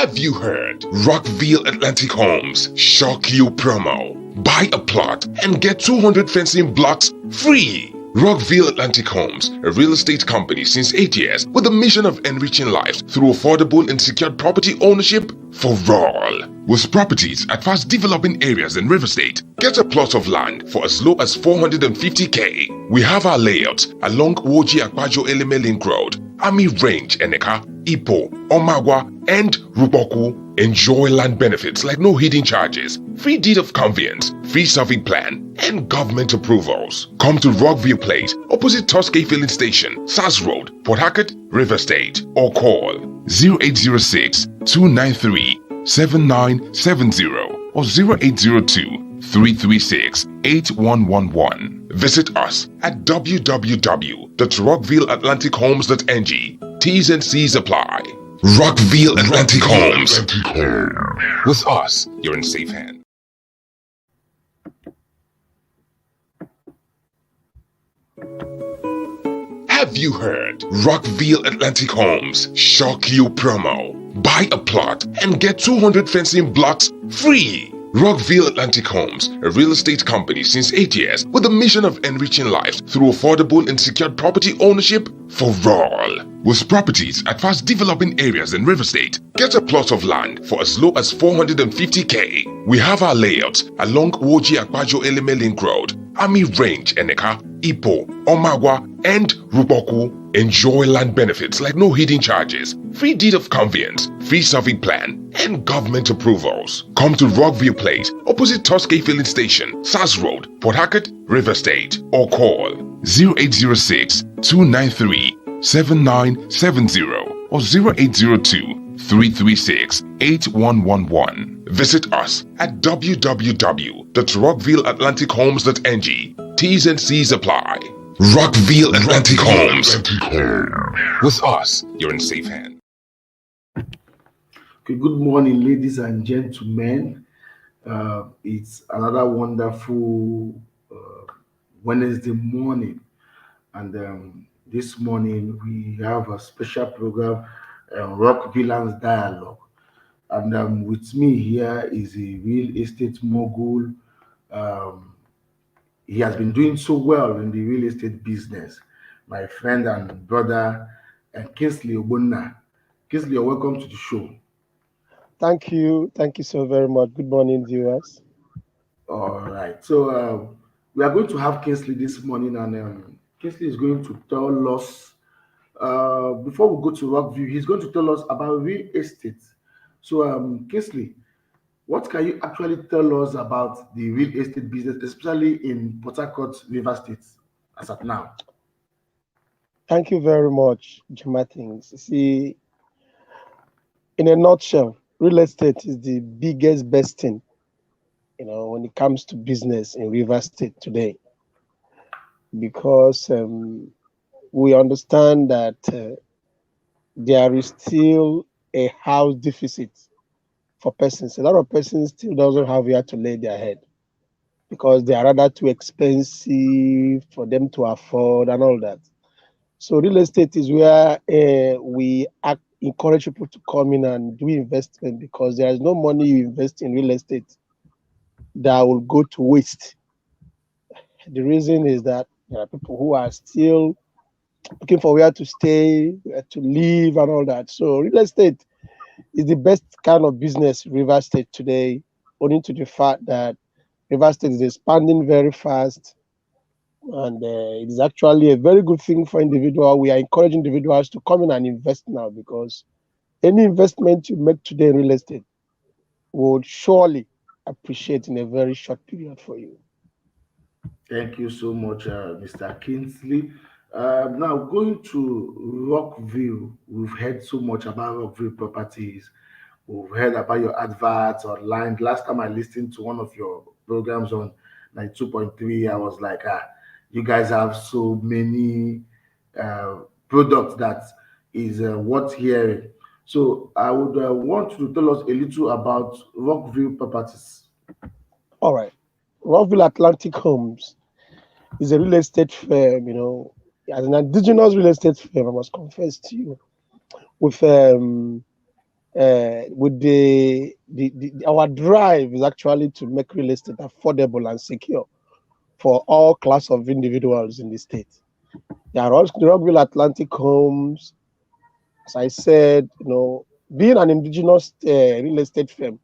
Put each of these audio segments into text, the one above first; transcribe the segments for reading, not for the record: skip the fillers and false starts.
Have you heard? Rockville Atlantic Homes shock you promo. Buy a plot and get 200 fencing blocks free. Rockville Atlantic Homes, a real estate company since 8 years with the mission of enriching lives through affordable and secured property ownership for all. With properties at fast developing areas in River State, get a plot of land for as low as 450k. We have our layouts along Woji Akpajo Eleme Link Road, Army Range, Eneka, Ipo, Omagwa, and Ruboku. Enjoy land benefits like no hidden charges, free deed of conveyance, free survey plan, and government approvals. Come to Rockville Place, opposite Tosca Filling Station, SAS Road, Port Harcourt, River State, or call 0806 293 7970 or 0802 336 8111. Visit us at www.rockvilleatlantichomes.ng. T's and C's apply. Rockville Atlantic Homes. With us, you're in safe hands. Have you heard? Rockville Atlantic Homes shock you promo. Buy a plot and get 200 fencing blocks free. Rockville Atlantic Homes, a real estate company since 8 years with the mission of enriching lives through affordable and secured property ownership for all. With properties at fast developing areas in River State, get a plot of land for as low as 450k. We have our layouts along Woji Akpajo Eleme Link Road, Army Range, Eneka, Ipo, Omagwa, and Ruboku. Enjoy land benefits like no hidden charges, free deed of conveyance, free survey plan, and government approvals. Come to Rockville Place, opposite Tosca Filling Station, SAS Road, Port Harcourt, River State, or call 0806 293 7970 or 0802 336 8111. Visit us at www.rockvilleatlantichomes.ng. T's and C's apply. Rockville Atlantic Homes. With us, you're in safe hands. Okay, good morning, ladies and gentlemen. It's another wonderful Wednesday morning, and this morning we have a special program, Rockvillians Dialogue, and with me here is a real estate mogul. He has been doing so well in the real estate business. My friend and brother, Kingsley Obonna. Kingsley, you're welcome to the show. Thank you. Thank you so very much. Good morning, viewers. All right. So we are going to have Kingsley this morning, and Kingsley is going to tell us, before we go to Rockview, he's going to tell us about real estate. So Kingsley, what can you actually tell us about the real estate business, especially in Port Harcourt, River State, as of now? Thank you very much, Things. See, in a nutshell, real estate is the biggest, best thing, when it comes to business in River State today, because we understand that there is still a house deficit for persons. A lot of persons still doesn't have where to lay their head because they are rather too expensive for them to afford and all that. So real estate is where we encourage people to come in and do investment, because there is no money you invest in real estate that will go to waste. The reason is that there are people who are still looking for where to stay, where to live and all that. So real estate is the best kind of business in River State today, owing to the fact that River State is expanding very fast, and it is actually a very good thing for individuals. We are encouraging individuals to come in and invest now, because any investment you make today in real estate would surely appreciate in a very short period for you. Thank you so much, Mr. Kingsley. Now, going to Rockville, we've heard so much about Rockville properties. We've heard about your adverts online. Last time I listened to one of your programs on 92.3, I was like, you guys have so many products that is worth hearing. So I would want you to tell us a little about Rockville properties. All right. Rockville Atlantic Homes is a real estate firm, as an indigenous real estate firm, I must confess to you, with with our drive is actually to make real estate affordable and secure for all class of individuals in the state. There are also the Rockville Atlantic Homes, as I said, being an indigenous real estate firm,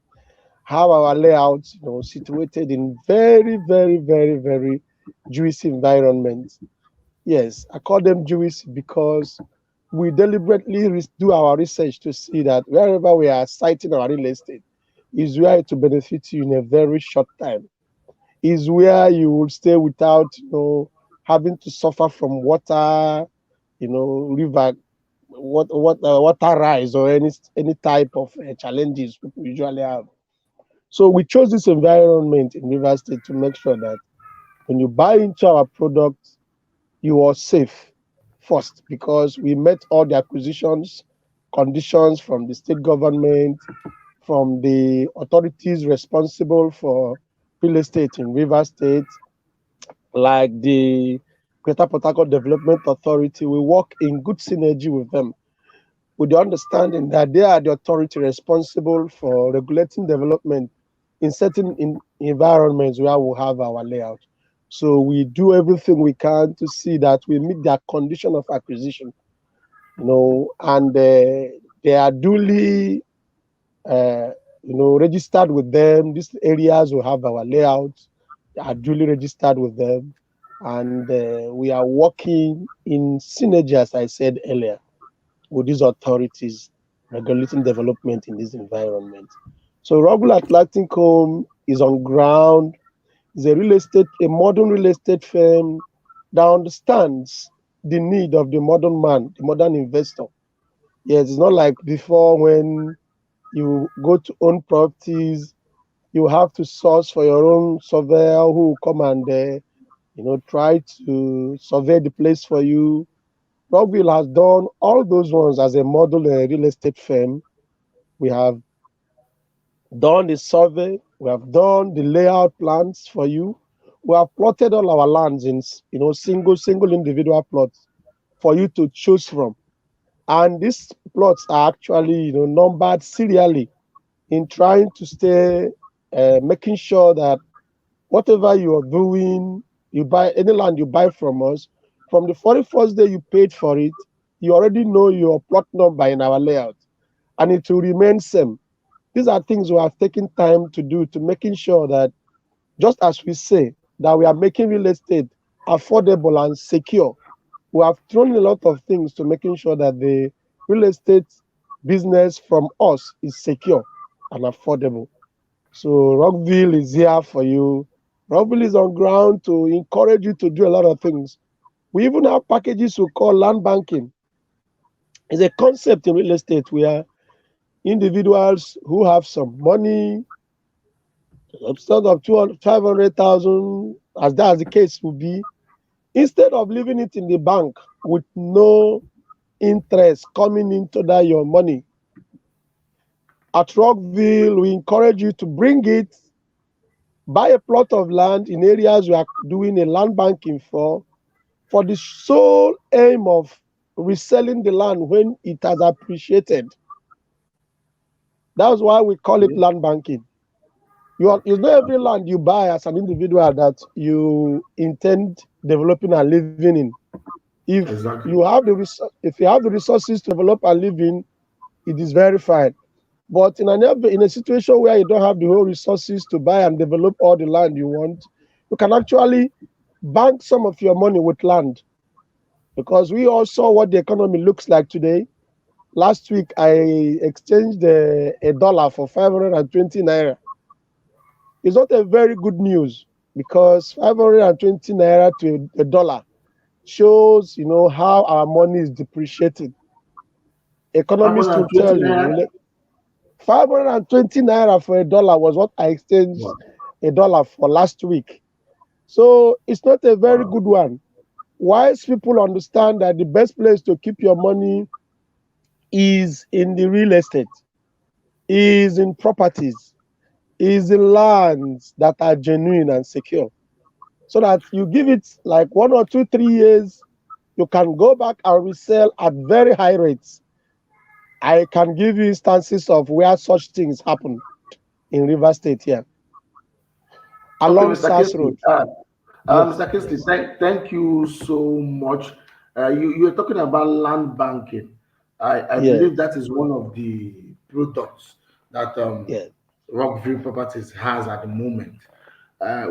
have our layouts, situated in very, very, very, very Jewish environments. Yes, I call them Jewish because we deliberately do our research to see that wherever we are siting our real estate is where it will benefit you in a very short time. Is where you will stay without, having to suffer from water, river, water rise or any type of challenges people usually have. So we chose this environment in River State to make sure that when you buy into our product, you are safe first because we met all the acquisitions conditions from the state government, from the authorities responsible for real estate in River State, like the Greater Port Harcourt Development Authority. We work in good synergy with them, with the understanding that they are the authority responsible for regulating development in certain environments where we have our layout. So we do everything we can to see that we meet their condition of acquisition, and they are duly, registered with them. These areas will have our layouts, are duly registered with them, and we are working in synergy, as I said earlier, with these authorities regulating development in this environment. So Rockville Atlantic Home is on ground, is a modern real estate firm that understands the need of the modern man, the modern investor. Yes, it's not like before when you go to own properties, you have to source for your own surveyor who will come and try to survey the place for you. Rockville has done all those ones as a model real estate firm. We have done the survey, we have done the layout plans for you. We have plotted all our lands in single individual plots for you to choose from. And these plots are actually numbered serially in trying to stay making sure that whatever you are doing, you buy any land you buy from us, from the 41st day you paid for it, you already know your plot number in our layout, and it will remain same. These are things we have taken time to do to making sure that, just as we say, that we are making real estate affordable and secure. We have thrown a lot of things to making sure that the real estate business from us is secure and affordable. So Rockville is here for you. Rockville is on ground to encourage you to do a lot of things. We even have packages we call land banking. It's a concept in real estate where individuals who have some money, instead of 500,000, as that as the case would be, instead of leaving it in the bank with no interest coming into that your money, at Rockville, we encourage you to bring it, buy a plot of land in areas we are doing a land banking for the sole aim of reselling the land when it has appreciated. That's why we call it land banking. It's not every land you buy as an individual that you intend developing and living in. If Exactly. you have the resources to develop and live in, it is very fine. But in a situation where you don't have the whole resources to buy and develop all the land you want, you can actually bank some of your money with land. Because we all saw what the economy looks like today. Last week, I exchanged a dollar for 520 naira. It's not a very good news because 520 naira to a dollar shows, how our money is depreciating. Economists will 520 tell naira. you, 520 naira for a dollar was what I exchanged Wow. a dollar for last week. So it's not a very Wow. good one. Wise people understand that the best place to keep your money is in the real estate, is in properties, is in lands that are genuine and secure. So that you give it like 1 or 2, 3 years, you can go back and resell at very high rates. I can give you instances of where such things happen in River State here, Okay, along Mr. South Kinsley. Road. Yes, Mr. Kinsley, yes, thank you so much. You were talking about land banking. I believe yes, that is one of the products that yes, Rockville Properties has at the moment.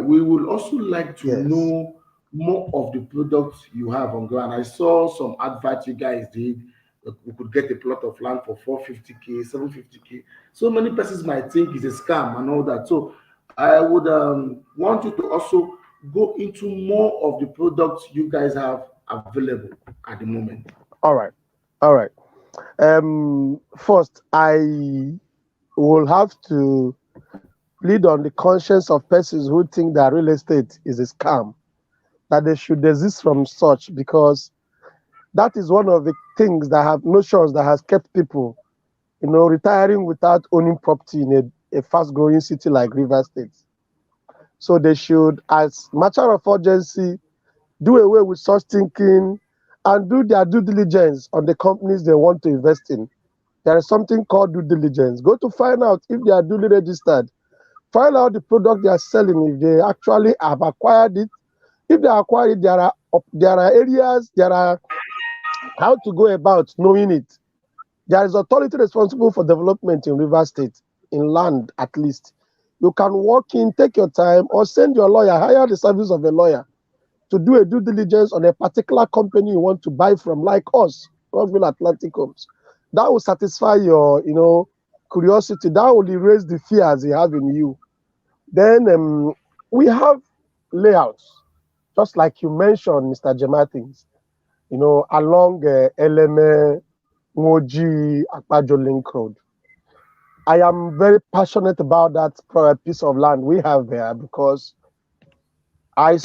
We would also like to yes. know more of the products you have on ground. I saw some adverts you guys did. We could get a plot of land for 450K, 750K. So many persons might think it's a scam and all that. So I would want you to also go into more of the products you guys have available at the moment. All right, all right. First, I will have to plead on the conscience of persons who think that real estate is a scam, that they should desist from such, because that is one of the things that have notions that has kept people, retiring without owning property in a fast-growing city like River State. So they should, as matter of urgency, do away with such thinking and do their due diligence on the companies they want to invest in. There is something called due diligence. Go to find out if they are duly registered. Find out the product they are selling, if they actually have acquired it. If they acquire it, there are areas, there are how to go about knowing it. There is authority responsible for development in River State, in land at least. You can walk in, take your time, or send your lawyer, hire the service of a lawyer to do a due diligence on a particular company you want to buy from, like us, Rockville Atlantic Homes. That will satisfy your, curiosity. That will erase the fears you have in you. Then we have layouts, just like you mentioned, Mr. Martins, along Eleme, Ngoji, Akpajo Link Road. I am very passionate about that piece of land we have there because I.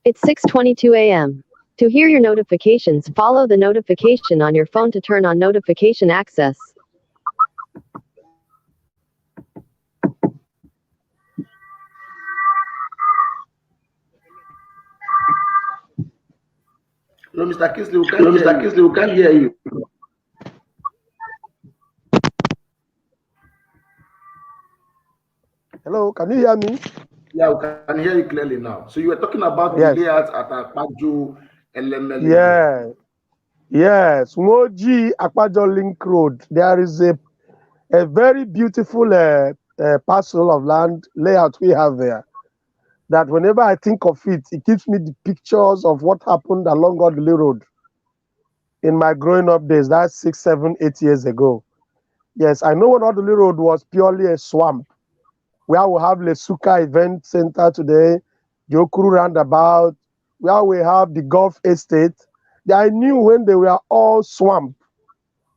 It's 6:22 a.m. To hear your notifications, follow the notification on your phone to turn on notification access. Hello, Mr. Kinsley, we can't hear you. Kinsley, we can't hear you. Hello, can you hear me? Yeah, we can hear you clearly now. So you were talking about the Yes. layouts at Akpaju LML. Yeah. Yes. Ngoji, Akpajo Link Road. There is a very beautiful parcel of land layout we have there. That whenever I think of it, it gives me the pictures of what happened along Godly Road in my growing up days. That's 6, 7, 8 years ago. Yes, I know when Godly Road was purely a swamp, where we have Lesuka Event Center today, Jokuru Roundabout, where we have the Gulf Estate. I knew when they were all swamp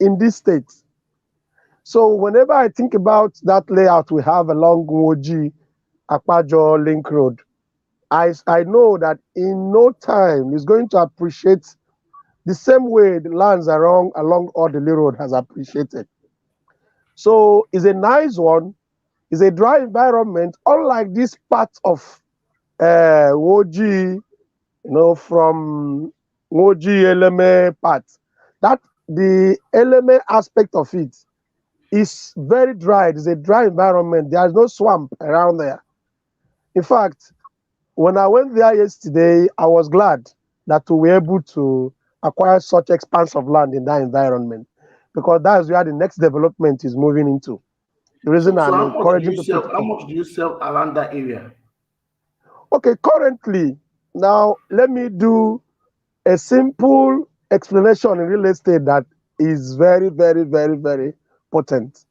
in this state. So whenever I think about that layout we have along Ngoji, Akpajo Link Road, I know that in no time it's going to appreciate the same way the lands along Odili Road has appreciated. So it's a nice one. It's a dry environment, unlike this part of Ngoji, from Ngoji Eleme part. That the Eleme aspect of it is very dry. It's a dry environment. There is no swamp around there. In fact, when I went there yesterday, I was glad that we were able to acquire such expanse of land in that environment, because that is where the next development is moving into. The reason So I'm how much do encouraging you people sell? How much do you sell around that area? Okay, currently, now let me do a simple explanation in real estate that is very, very, very, very potent.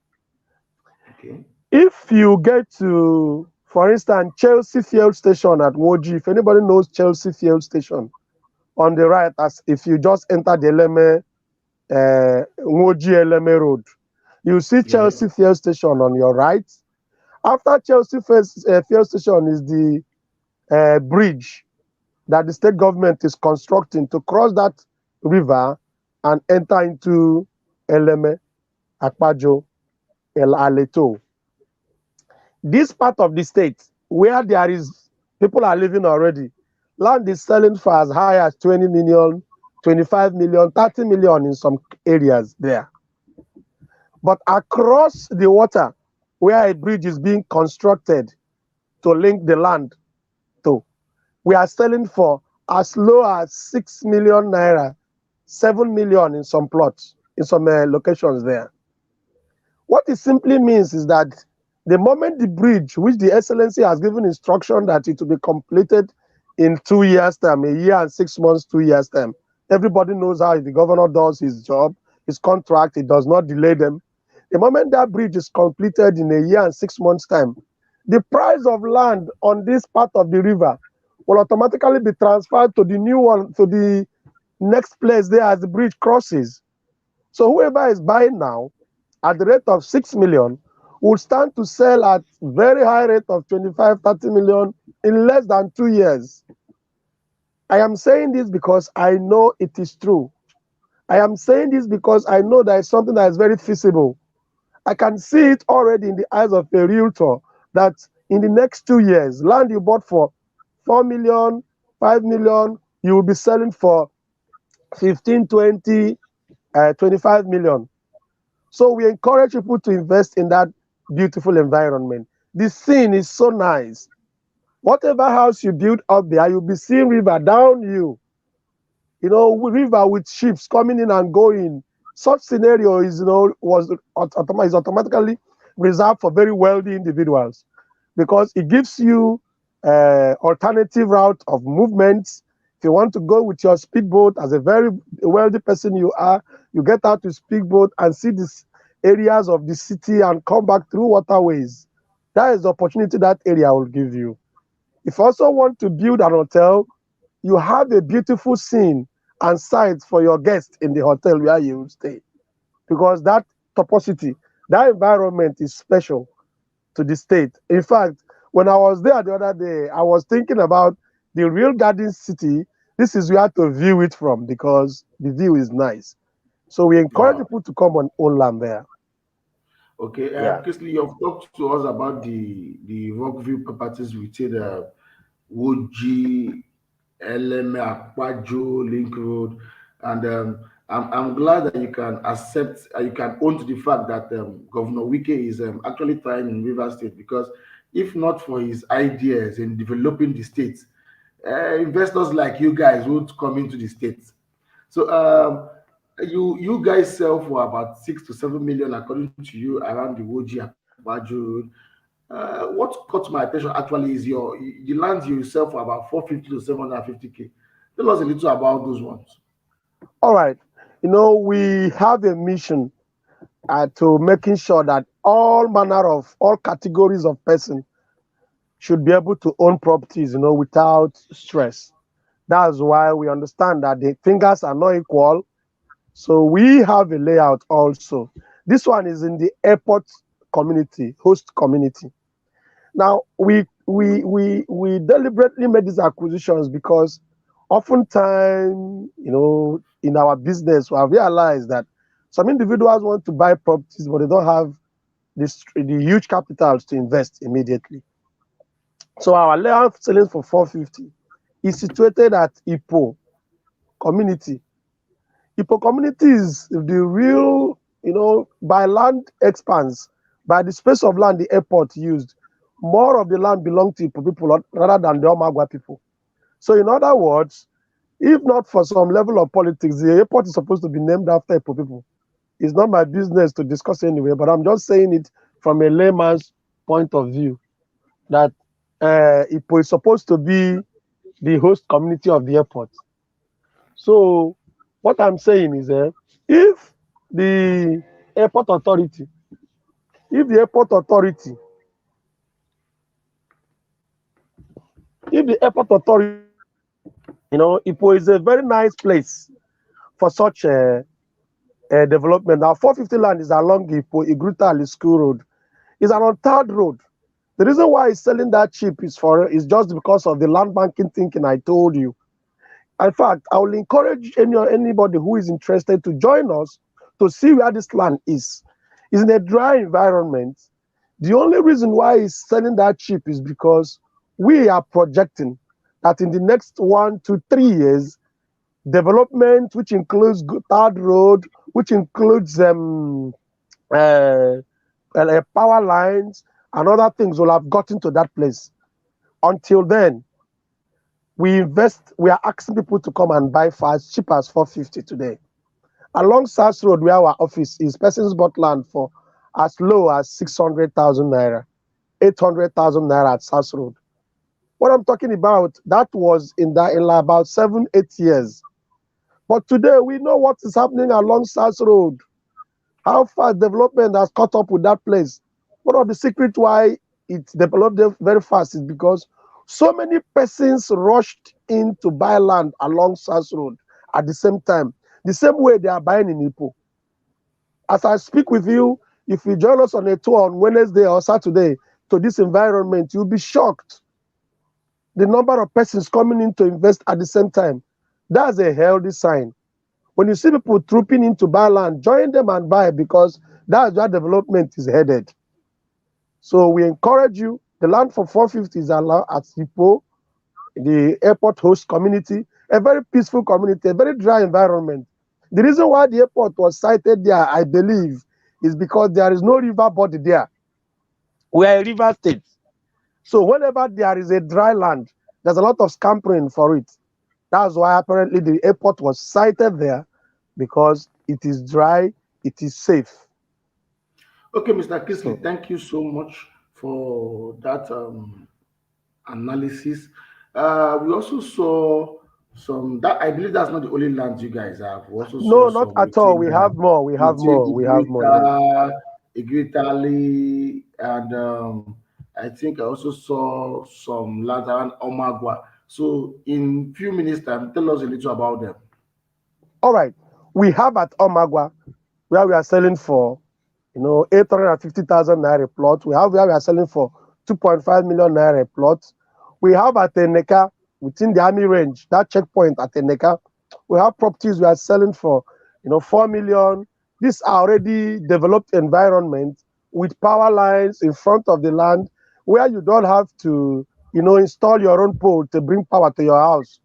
Okay. If you get to, for instance, Chelsea Field Station at Woji, if anybody knows Chelsea Field Station, on the right, as if you just enter the Eleme, Woji Eleme Road, you see Chelsea Field Station on your right. After Chelsea Field Station is the bridge that the state government is constructing to cross that river and enter into Eleme, Akpajo, El Aleto. This part of the state where there is people are living already, land is selling for as high as 20 million, 25 million, 30 million in some areas there. But across the water, where a bridge is being constructed to link the land to, we are selling for as low as 6 million naira, 7 million in some plots, in some locations there. What it simply means is that the moment the bridge, which the Excellency has given instruction that it will be completed in 2 years' time, a year and 6 months, 2 years' time, everybody knows how the governor does his job, his contract, it does not delay them. The moment that bridge is completed in a year and 6 months' time, the price of land on this part of the river will automatically be transferred to the new one, to the next place there as the bridge crosses. So whoever is buying now at the rate of 6 million will stand to sell at very high rate of 25, 30 million in less than 2 years. I am saying this because I know it is true. I am saying this because I know there is something that is very feasible. I can see it already in the eyes of a realtor that in the next 2 years, land you bought for 4 million, 5 million, you will be selling for 15, 20, 25 million. So we encourage people to invest in that beautiful environment. The scene is so nice. Whatever house you build up there, you'll be seeing river down you. You know, river with ships coming in and going. Such scenario is, is automatically reserved for very wealthy individuals because it gives you alternative route of movements. If you want to go with your speedboat, as a very wealthy person you are, you get out to speedboat and see these areas of the city and come back through waterways. That is the opportunity that area will give you. If you also want to build an hotel, you have a beautiful scene and sights for your guests in the hotel where you will stay. Because that topicity, that environment is special to the state. In fact, when I was there the other day, I was thinking about the real garden city. This is where to view it from because the view is nice. So we encourage people to come on own land there. Okay, Yeah. Kisley, you've talked to us about the Rockville properties within Woji, Eleme, Akwajo, Link Road, and I'm glad that you can accept, you can own to the fact that Governor Wike is actually trying in River State because if not for his ideas in developing the state, investors like you guys would come into the state. So you guys sell for about 6 to 7 million according to you around the Woji Akwajo Road. What caught my attention actually is your the land you sell for about 450 to 750K. Tell us a little about those ones. All right. We have a mission to making sure that all manner of, all categories of person should be able to own properties, without stress. That's why we understand that the fingers are not equal. So we have a layout also. This one is in the airport community, host community. Now, we deliberately made these acquisitions because oftentimes, in our business, we have realized that some individuals want to buy properties, but they don't have the huge capitals to invest immediately. So our layout selling for 450 is situated at Ipo community. Ipo community is the real, by land expanse, by the space of land the airport used, more of the land belongs to Ipo people rather than the Omagwa people. So in other words, if not for some level of politics, the airport is supposed to be named after Ipo people. It's not my business to discuss anyway, but I'm just saying it from a layman's point of view that Ipo is supposed to be the host community of the airport. So what I'm saying is if the airport authority, if the airport authority Ipo is a very nice place for such a development. Now, 450 land is along Ipo, Igruta Ali School Road. It's an untarred road. The reason why it's selling that cheap is just because of the land banking thinking I told you. In fact, I will encourage anybody who is interested to join us to see where this land is. It's in a dry environment. The only reason why it's selling that cheap is because we are projecting that in the next 1 to 3 years, development, which includes third road, which includes power lines and other things will have gotten to that place. Until then, we are asking people to come and buy for as cheap as 450 today. Along SAS Road, where our office is, persons bought land for as low as 600,000 naira, 800,000 naira at SAS Road. What I'm talking about, that was in about 7-8 years. But today, we know what is happening along SAS Road. How fast development has caught up with that place. One of the secrets why it developed very fast is because so many persons rushed in to buy land along SAS Road at the same time, the same way they are buying in Ipo. As I speak with you, if you join us on a tour on Wednesday or Saturday to this environment, you'll be shocked. The number of persons coming in to invest at the same time. That's a healthy sign. When you see people trooping in to buy land, join them and buy, because that's where development is headed. So we encourage you. The land for 450 is allowed at Ipo, the airport host community, a very peaceful community, a very dry environment. The reason why the airport was sited there, I believe, is because there is no river body there. We are a river state. So whenever there is a dry land, there's a lot of scampering for it. That's why apparently the airport was sited there, because it is dry, it is safe. Okay, Mr. Kisley, thank you so much for that analysis. We also saw some that I believe that's not the only land you guys have. We also No, saw not some at all. We have more. We have more. We have more. Igritali, and I think I also saw some land around Omagwa. So, in few minutes' time, tell us a little about them. All right. We have at Omagwa, where we are selling for 850,000 naira plot. We have where we are selling for 2.5 million naira plot. We have at Eneka, within the army range, that checkpoint at Eneka, we have properties we are selling for 4 million. These are already developed environment with power lines in front of the land, where you don't have to install your own pole to bring power to your house.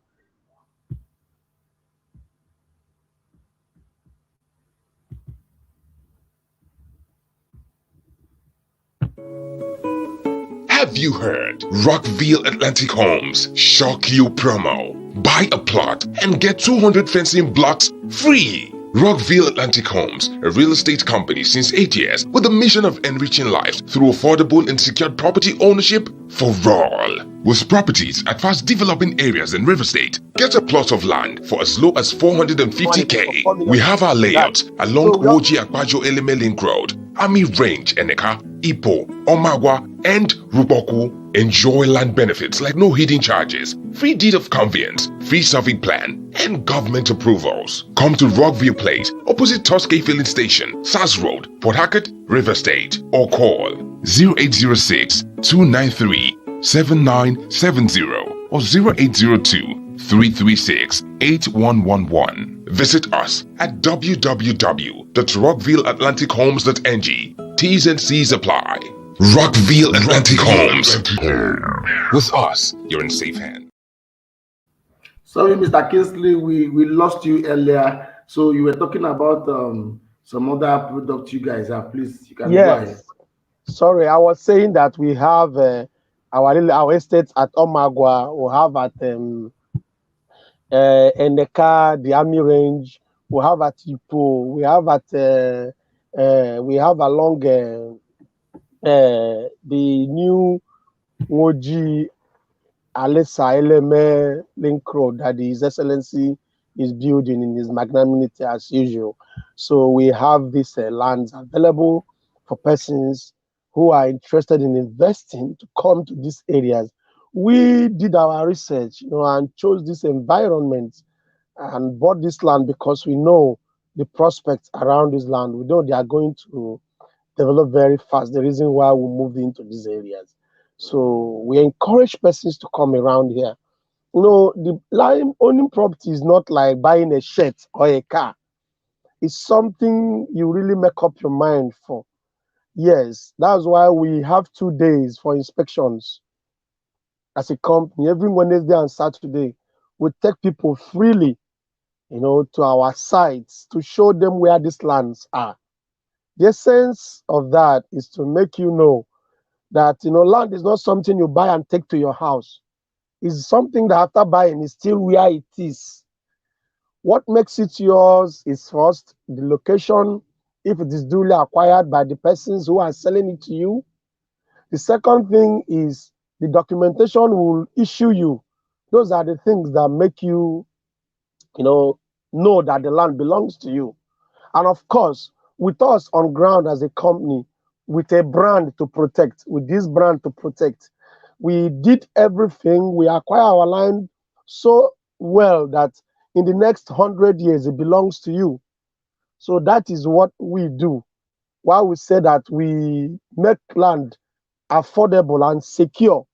Have you heard? Rockville Atlantic Homes Shock You promo. Buy a plot and get 200 fencing blocks free. Rockville Atlantic Homes, a real estate company since 8 years with a mission of enriching lives through affordable and secured property ownership for all. With properties at fast developing areas in River State, get a plot of land for as low as 450k. We have our layouts along Oji Akwajo Eleme Link Road, Army Range, Eneka, Ipo, Omagwa, and Ruboku. Enjoy land benefits like no hidden charges, free deed of conveyance, free survey plan, and government approvals. Come to Rockville Place, opposite Tosca Filling Station, SAS Road, Port Harcourt, River State, or call 0806 293 7970 or 0802 336 8111. Visit us at www.rockvilleatlantichomes.ng. T's and C's apply. Rockville Atlantic Homes. With us, you're in safe hands. Sorry, Mr. Kingsley, we lost you earlier. So you were talking about some other products you guys have. Please, you can go ahead. Sorry, I was saying that we have our estates at Omagwa. We have at Eneka, the Army Range. We have at Ipo. We have along the new Woji Alessa Eleme Link Road that His Excellency is building in his magnanimity as usual. So we have these lands available for persons who are interested in investing to come to these areas. We did our research, and chose this environment and bought this land because we know the prospects around this land. We know they are going to develop very fast. The reason why we moved into these areas. So we encourage persons to come around here. The land owning property is not like buying a shirt or a car. It's something you really make up your mind for. Yes, that's why we have 2 days for inspections as a company. Every Wednesday and Saturday, we take people freely to our sites to show them where these lands are. The essence of that is to make you know that land is not something you buy and take to your house. It's something that after buying is still where it is. What makes it yours is first the location, if it is duly acquired by the persons who are selling it to you. The second thing is the documentation will issue you. Those are the things that make you, know that the land belongs to you. And of course, with us on ground as a company, with a brand to protect, with this brand to protect, we did everything. We acquire our land so well that in the next 100 years, it belongs to you. So that is what we do. Why we say that we make land affordable and secure.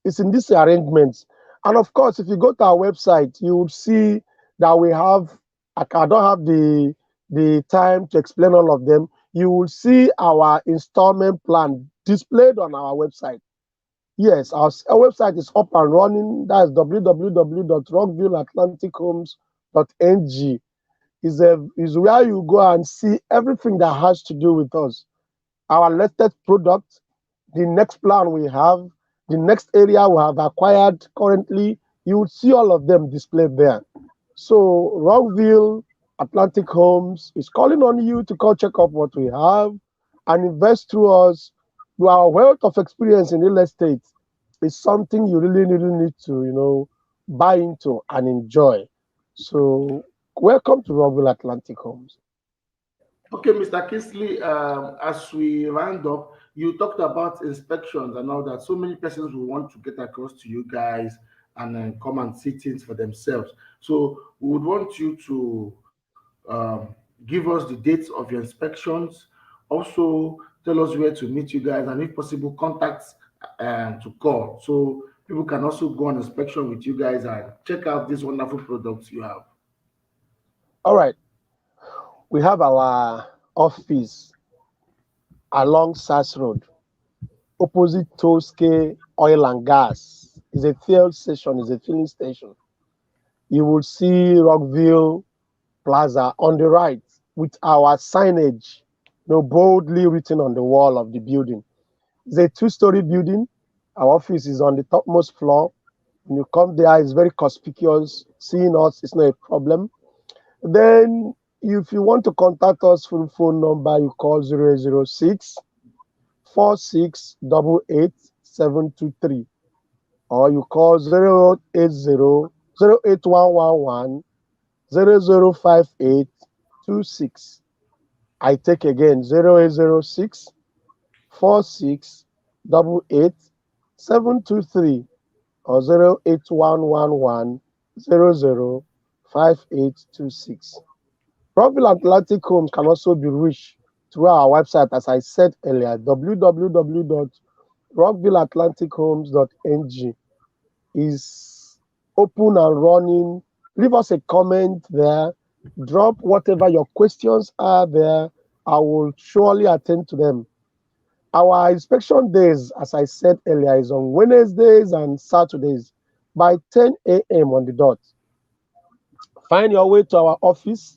It's in these arrangements. And of course, if you go to our website, you will see that we have, I don't have the time to explain all of them. You will see our installment plan displayed on our website. Yes, our website is up and running. That's www.rockvillatlantichomes.ng. Is where you go and see everything that has to do with us. Our latest product, the next plan we have, the next area we have acquired currently, you will see all of them displayed there. So Rockville Atlantic Homes is calling on you to come check out what we have and invest through us. Our wealth of experience in real estate is something you really, really need to, buy into and enjoy. So welcome to Rockville Atlantic Homes. Okay, Mr. Kingsley, as we round up, you talked about inspections and all that. So many persons will want to get across to you guys and come and see things for themselves. So we would want you to give us the dates of your inspections. Also, tell us where to meet you guys, and if possible, contacts to call. So people can also go on inspection with you guys and check out these wonderful products you have. All right. We have our office along SAS Road, opposite Tosca Oil and Gas. It's a fuel station, it's a filling station. You will see Rockville Plaza on the right with our signage, boldly written on the wall of the building. It's a two-story building. Our office is on the topmost floor. When you come there, it's very conspicuous. Seeing us is not a problem. Then, if you want to contact us through phone number, you call 006 4688 723, or you call 080 08111 005826. I take again 0806 4688 723 or 08111 005826. Rockville Atlantic Homes can also be reached through our website, as I said earlier, www.rockvillatlantichomes.ng is open and running. Leave us a comment there. Drop whatever your questions are there. I will surely attend to them. Our inspection days, as I said earlier, is on Wednesdays and Saturdays by 10 a.m. on the dot. Find your way to our office.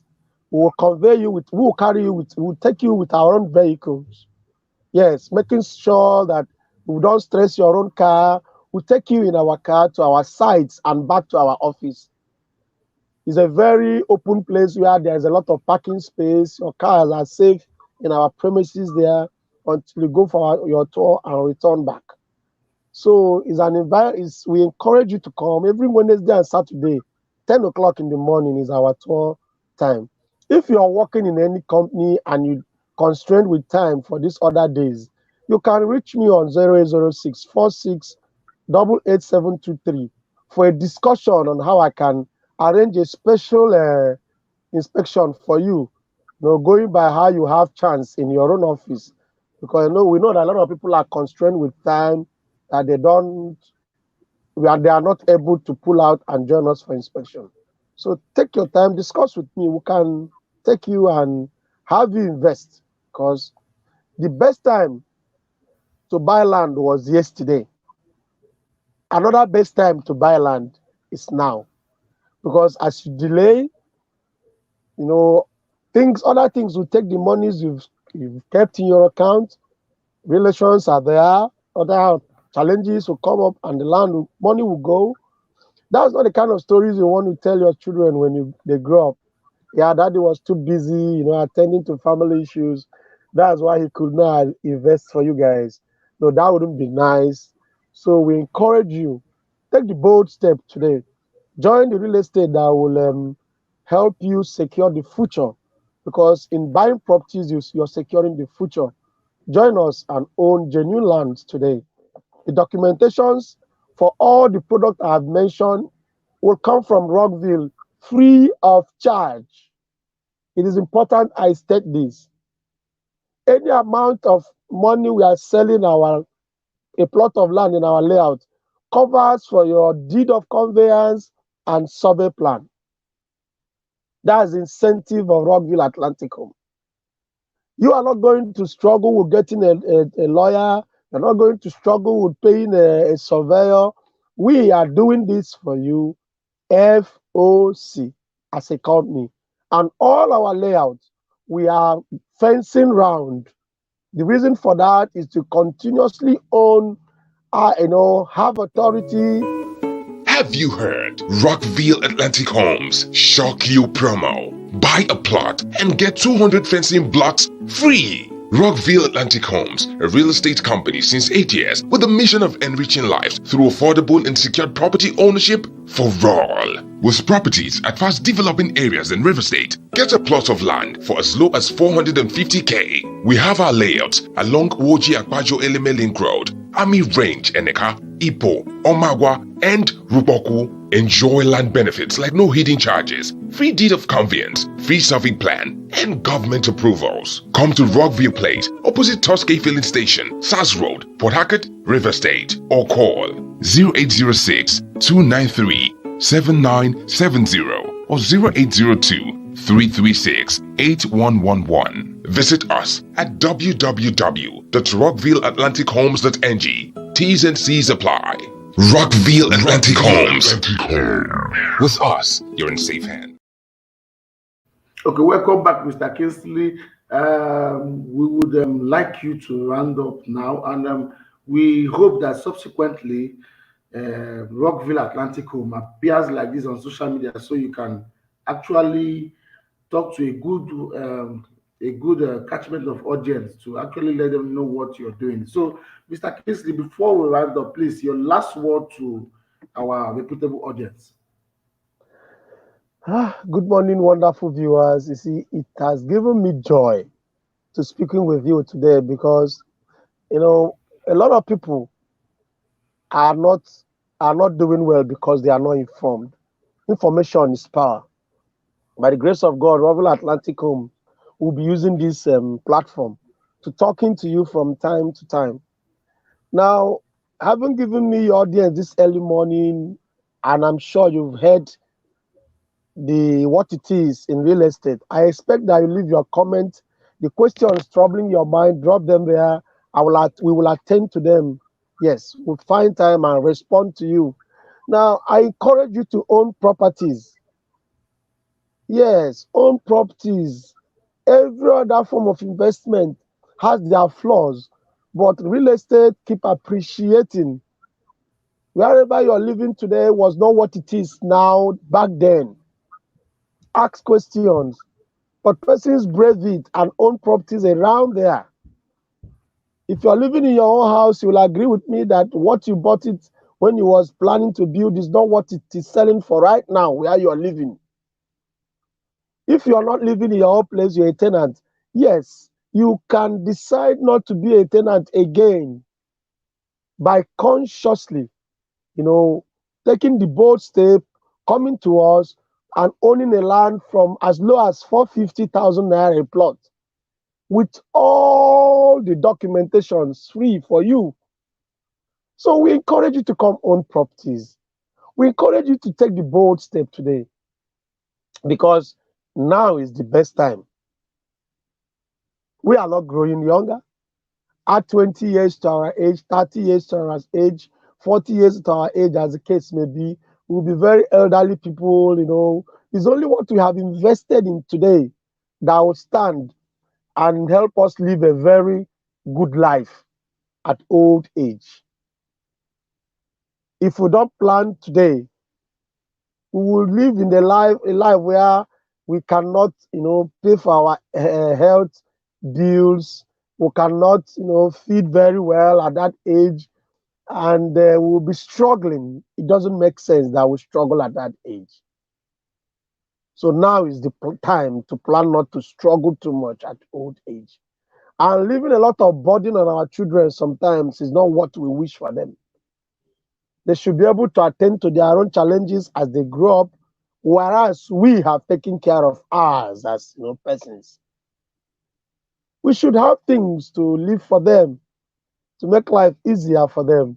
We will convey you with, we will carry you with, we will take you with our own vehicles. Yes, making sure that we don't stress your own car. We'll take you in our car to our sites and back to our office. It's a very open place where there's a lot of parking space. Your cars are safe in our premises there until you go for your tour and return back. So it's an environment. We encourage you to come every Wednesday and Saturday. 10 o'clock in the morning is our tour time. If you are working in any company and you constrained with time for these other days, you can reach me on 0806 46 88723 for a discussion on how I can arrange a special inspection for you. Going by how you have chance in your own office, because we know that a lot of people are constrained with time, that they are not able to pull out and join us for inspection. So take your time, discuss with me. We can take you and have you invest, because the best time to buy land was yesterday. Another best time to buy land is now, because as you delay, You know, other things will take the monies you've kept in your account. Relations are there. Other challenges will come up, and money will go. That's not the kind of stories you want to tell your children when they grow up. Yeah, daddy was too busy, attending to family issues. That's why he could not invest for you guys. No, that wouldn't be nice. So we encourage you, take the bold step today. Join the real estate that will help you secure the future. Because in buying properties, you're securing the future. Join us and own genuine lands today. The documentations for all the products I have mentioned will come from Rockville free of charge. It is important I state this. Any amount of money we are selling a plot of land in our layout covers for your deed of conveyance and survey plan. That's the incentive of Rockville Atlanticum. You are not going to struggle with getting a lawyer. You're not going to struggle with paying a surveyor. We are doing this for you, FOC, as a company. And all our layouts, we are fencing round. The reason for that is to continuously own, have authority. Have you heard? Rockville Atlantic Homes Shock You promo. Buy a plot and get 200 fencing blocks free. Rockville Atlantic Homes, a real estate company since 8 years with a mission of enriching lives through affordable and secured property ownership for all. With properties at fast developing areas in River State, get a plot of land for as low as 450k. We have our layouts along Woji Akpajo Eleme Link Road, Army Range, Eneka, Ipo, Omagwa, and Ruboku. Enjoy land benefits like no hidden charges, free deed of conveyance, free survey plan, and government approvals. Come to Rockville Place, opposite Tosca Filling Station, SAS Road, Port Harcourt, River State, or call 0806 293 7970 or 0802 336 8111. Visit us at www.rockvilleatlantichomes.ng. T's and C's apply. Rockville Atlantic Homes. With us, you're in safe hands. Okay, welcome back, Mr. Kingsley. We would like you to round up now, and we hope that subsequently Rockville Atlantic Home appears like this on social media, so you can actually talk to a good catchment of audience to actually let them know what you're doing. So, Mr. Kingsley, before we round up, please, your last word to our reputable audience. Good morning, wonderful viewers. You see, it has given me joy to speaking with you today because, a lot of people are not doing well because they are not informed. Information is power. By the grace of God, Rockville Atlanticum will be using this platform to talking to you from time to time. Now, having given me your audience this early morning, and I'm sure you've heard what it is in real estate, I expect that you leave your comment. The questions troubling your mind, drop them there. We will attend to them. Yes, we'll find time and respond to you. Now, I encourage you to own properties. Yes, own properties. Every other form of investment has their flaws, but real estate keep appreciating. Wherever you're living today was not what it is now back then. Ask questions, but persons brave it and own properties around there. If you're living in your own house, you will agree with me that what you bought it when you was planning to build is not what it is selling for right now where you're living. If you're not living in your own place, you're a tenant. Yes, you can decide not to be a tenant again by consciously, taking the bold step, coming to us and owning a land from as low as 450,000 naira a plot with all the documentations free for you. So we encourage you to come own properties. We encourage you to take the bold step today because now is the best time. We are not growing younger. At 20 years to our age, 30 years to our age, 40 years to our age, as the case may be, we'll be very elderly people, It's only what we have invested in today that will stand and help us live a very good life at old age. If we don't plan today, we will live in a life where we cannot, pay for our health bills. We cannot, feed very well at that age, and we'll be struggling. It doesn't make sense that we struggle at that age. So now is the time to plan not to struggle too much at old age. And leaving a lot of burden on our children sometimes is not what we wish for them. They should be able to attend to their own challenges as they grow up, whereas we have taken care of ours as persons. We should have things to live for them, to make life easier for them.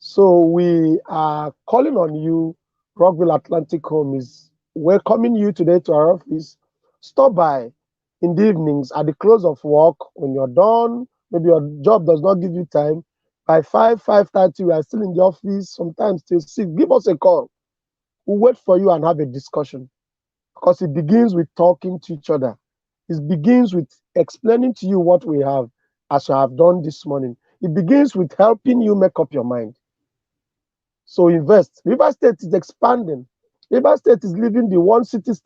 So we are calling on you. Rockville Atlantic Home is welcoming you today to our office. Stop by in the evenings at the close of work when you're done. Maybe your job does not give you time. By 5:30, we are still in the office, sometimes till 6. Give us a call. We'll wait for you and have a discussion, because it begins with talking to each other. It begins with explaining to you what we have, as I have done this morning. It begins with helping you make up your mind. So invest. River State is expanding. River State is leaving the one city